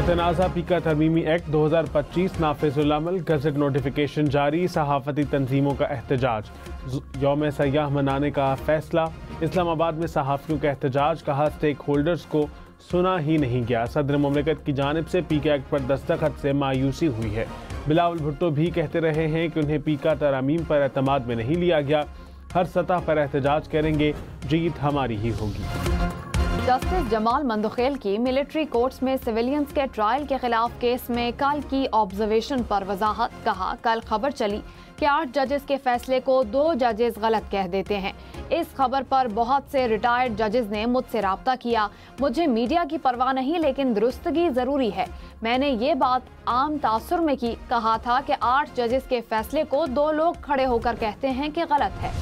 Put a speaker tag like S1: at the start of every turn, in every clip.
S1: मुतनाज़ा पीका तरमीमी एक्ट 2025 नाफिजुल अमल, gazette notification जारी, सहाफ़ती तंजीमों का एहतजाज, यौम सयाह मनाने का फैसला। इस्लामाबाद में सहाफ़ियों का एहतजाज, कहा स्टेक होल्डर्स को सुना ही नहीं गया। सदर मुमलिकत की जानिब से पीका एक्ट पर दस्तखत से मायूसी हुई है। बिलावल भुट्टो भी कहते रहे हैं कि उन्हें पीका तरमीम पर एतमाद में नहीं लिया गया। हर सतह पर एहतजाज करेंगे, जीत हमारी ही होगी।
S2: जस्टिस जमाल मंदखेल की मिलिट्री कोर्ट्स में सिविलियंस के ट्रायल के खिलाफ केस में कल की ऑब्जर्वेशन पर वजाहत। कहा, कल खबर चली कि 8 जजेस के फैसले को 2 जजेस गलत कह देते हैं। इस खबर पर बहुत से रिटायर्ड जजेस ने मुझसे राब्ता किया। मुझे मीडिया की परवाह नहीं, लेकिन दुरुस्तगी जरूरी है। मैंने ये बात आम तासुर में की। कहा था कि 8 जजेस के फैसले को 2 लोग खड़े होकर कहते हैं कि गलत है।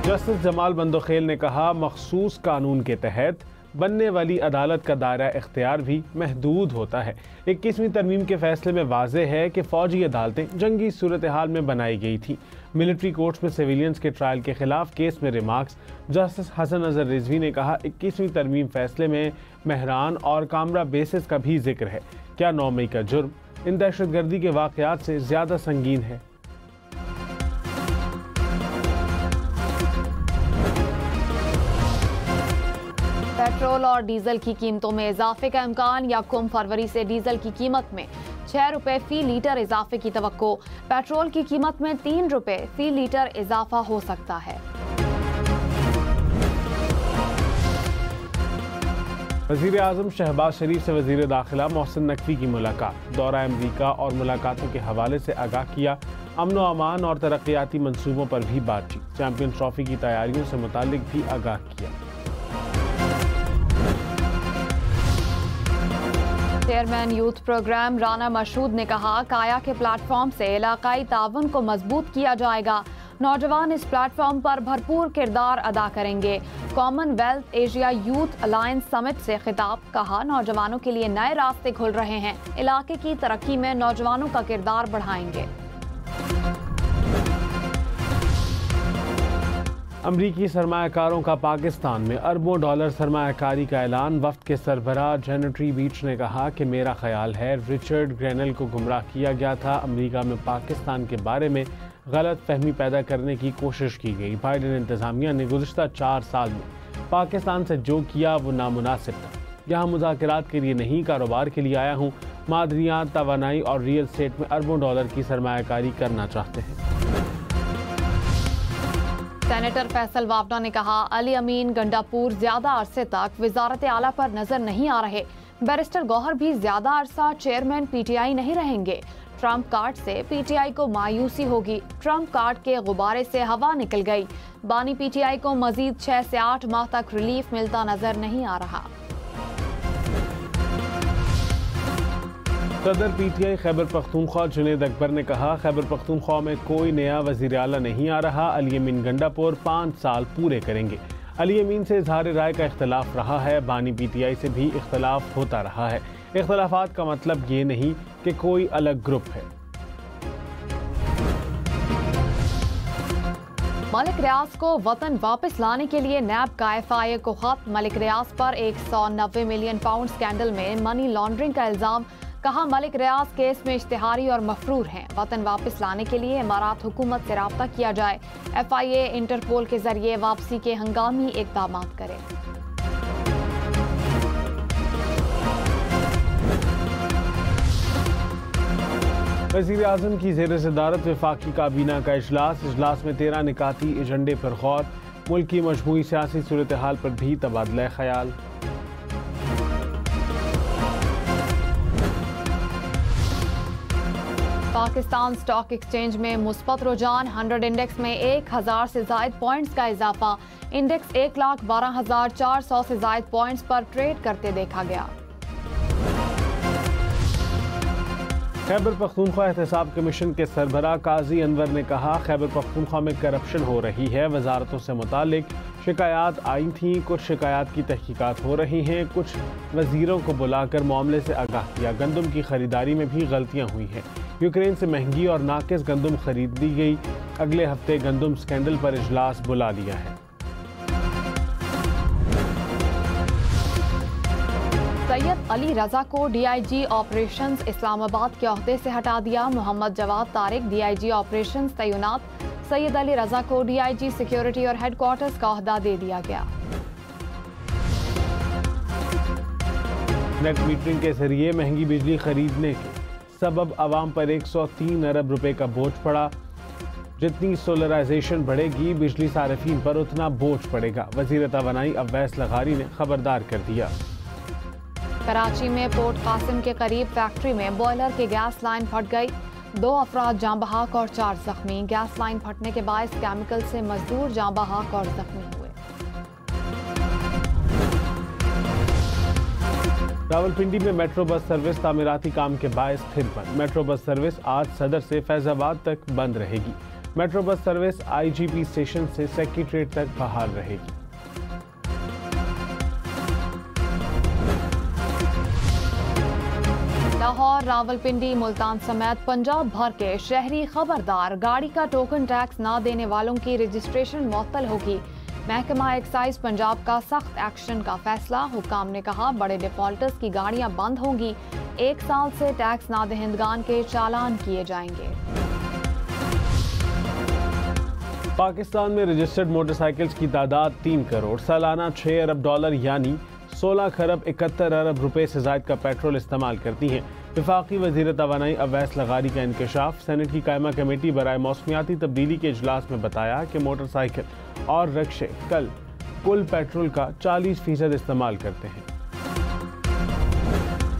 S1: जस्टिस जमाल मंदखेल ने कहा, मखसूस कानून के तहत बनने वाली अदालत का दायरा इख्तियार भी महदूद होता है। 21वीं तरमीम के फैसले में वाज़ेह है कि फ़ौजी अदालतें जंगी सूरत हाल में बनाई गई थी। मिलिट्री कोर्ट्स में सिविलियंस के ट्रायल के खिलाफ केस में रिमार्क्स, जस्टिस हसन अजहर रिजवी ने कहा, 21वीं तरमीम फैसले में महरान और कामरा बेसिस का भी जिक्र है। क्या 9 मई का जुर्म इन दहशतगर्दी के वाक़यात से ज़्यादा संगीन है?
S2: पेट्रोल और डीजल की कीमतों में इजाफे का इम्कान। यकम फरवरी से डीजल की कीमत में 6 रुपए फी लीटर इजाफे की तवक्को। पेट्रोल की कीमत में 3 रुपए फी लीटर इजाफा हो सकता है।
S1: वज़ीर आज़म शहबाज शरीफ से वज़ीर दाखिला मोहसिन नकवी की मुलाकात। दौरा अमरीका और मुलाकातों के हवाले से आगाह किया। अमन व अमान और तरक्याती मंसूबों पर भी बातचीत। चैंपियंस ट्रॉफी की तैयारियों से मुतालिक भी आगाह किया।
S2: Chairman youth programme Rana Mashhood ने कहा, काया के प्लेटफॉर्म से इलाकाई ताउन को मजबूत किया जाएगा। नौजवान इस प्लेटफॉर्म पर भरपूर किरदार अदा करेंगे। Commonwealth Asia youth alliance summit से खिताब। कहा, नौजवानों के लिए नए रास्ते खुल रहे हैं। इलाके की तरक्की में नौजवानों का किरदार बढ़ाएंगे।
S1: अमरीकी सरमायाकारों का पाकिस्तान में अरबों डॉलर सरमायाकारी का ऐलान। वफ्द के सरबराह जेनेटरी बीच ने कहा कि मेरा ख्याल है रिचर्ड ग्रेनल को गुमराह किया गया था। अमरीका में पाकिस्तान के बारे में गलत फहमी पैदा करने की कोशिश की गई। बाइडेन इंतज़ामिया ने गुज़िश्ता 4 साल में पाकिस्तान से जो किया वो नामुनासिब था। यहाँ मुज़ाकरात के लिए नहीं, कारोबार के लिए आया हूँ। मादनियात, तवानाई और रियल एस्टेट में अरबों डॉलर की सरमायाकारी करना चाहते हैं।
S2: सेनेटर फैसल वावना ने कहा, अली अमीन गंडापुर ज्यादा अरसे तक वजारत आला पर नजर नहीं आ रहे। बैरिस्टर गौहर भी ज्यादा अरसा चेयरमैन पीटीआई नहीं रहेंगे। ट्रंप कार्ड से पीटीआई को मायूसी होगी। ट्रंप कार्ड के गुब्बारे से हवा निकल गई। बानी पीटीआई को मजीद 6 से 8 माह तक रिलीफ मिलता नजर नहीं आ रहा।
S1: सदर पीटीआई खैबर पख्तूनख्वा जुनेद अकबर ने कहा, खैबर पख्तूनख्वा में कोई नया वज़ीर आला नहीं आ रहा। अली अमीन गंडापुर 5 साल पूरे करेंगे। अली अमीन से इजहार राय का इख्तलाफ रहा है। बानी पीटीआई से भी इख्तलाफ होता रहा है। इख्तलाफात का मतलब ये नहीं कि कोई अलग ग्रुप है।
S2: मलिक रियाज को वतन वापस लाने के लिए नैब का FIA को खत। मलिक रियाज पर 190 मिलियन पाउंड स्कैंडल में मनी लॉन्ड्रिंग का इल्जाम। कहा, मलिक रियाज केस में इश्तिहारी और मफरूर हैं। वतन वापस लाने के लिए इमारात हुकूमत से राब्ता किया जाए। FIA इंटरपोल के जरिए वापसी के हंगामी इक़दाम करे।
S1: वज़ीर आज़म की ज़ेर सदारत वफाकी काबीना का इजलास में 13 निकाती एजेंडे पर गौर। मुल्क की मजमूई सियासी सूरत हाल पर भी तबादला ख्याल।
S2: पाकिस्तान स्टॉक एक्सचेंज में मुस्बत रुझान। 100 इंडेक्स में 1000 से ज़ायद पॉइंट्स का इजाफा। इंडेक्स 1,12,400 से ज़ायद पॉइंट्स पर ट्रेड करते देखा गया।
S1: खैबर पख्तूनख्वा एहतसाब कमीशन के सरबराह काजी अनवर ने कहा, खैबर पख्तूनख्वा में करप्शन हो रही है। वजारतों से मुतालिक शिकायत आई थीं। कुछ शिकायत की तहकीकात हो रही हैं। कुछ वजीरों को बुलाकर मामले से आगाह किया। गंदम की खरीदारी में भी गलतियां हुई हैं। यूक्रेन से महंगी और नाकिस गंदम खरीद ली गई। अगले हफ्ते गंदम स्कैंडल पर इजलास बुला लिया है।
S2: सैयद अली रजा को डीआईजी ऑपरेशंस इस्लामाबाद के ओहदे से हटा दिया। मोहम्मद जवाद तारिक डीआईजी ऑपरेशंस तैनात। सैयद अली रजा को डीआईजी सिक्योरिटी और हेडक्वार्टर्स का ओहदा दे दिया गया।
S1: नेट मीटरिंग के जरिए महंगी बिजली खरीदने के सबब आवाम पर 103 अरब रुपए का बोझ पड़ा। जितनी सोलराइजेशन बढ़ेगी बिजली सारिफीन पर उतना बोझ पड़ेगा। वजीर तवानाई अवैस लगारी ने खबरदार कर दिया।
S2: कराची में पोर्ट कासिम के करीब फैक्ट्री में बॉयलर की गैस लाइन फट गई। 2 अफराद जाँ बहक और 4 जख्मी। गैस लाइन फटने के बायस केमिकल से मजदूर जाँ बहक और जख्मी हुए।
S1: रावलपिंडी में मेट्रो बस सर्विस तामीराती काम के बायस फिर बंद। मेट्रो बस सर्विस आज सदर से फैजाबाद तक बंद रहेगी। Metro bus service IGP station से सेक्रेटेरिएट तक बहाल रहेगी।
S2: लाहौर, रावलपिंडी, मुल्तान समेत पंजाब भर के शहरी खबरदार, गाड़ी का टोकन टैक्स न देने वालों की रजिस्ट्रेशन मुअत्तल होगी। महकमा एक्साइज पंजाब का सख्त एक्शन का फैसला। हुकाम ने कहा बड़े डिफॉल्टर्स की गाड़ियां बंद होंगी। 1 साल से टैक्स नादहिंदगान के चालान किए जाएंगे।
S1: पाकिस्तान में रजिस्टर्ड मोटरसाइकिल्स की तादाद 3 करोड़। सालाना $6 अरब यानी 16 खरब 71 अरब रुपए से ज़ायद का पेट्रोल इस्तेमाल करती हैं। वफाकी वज़ीर तवानाई अवैस लगारी का इंकशाफ। सेनेट की कायमा कमेटी बराए मौसमियाती तब्दीली के इजलास में बताया कि मोटरसाइकिल और रिक्शे कल कुल पेट्रोल का 40% इस्तेमाल करते हैं।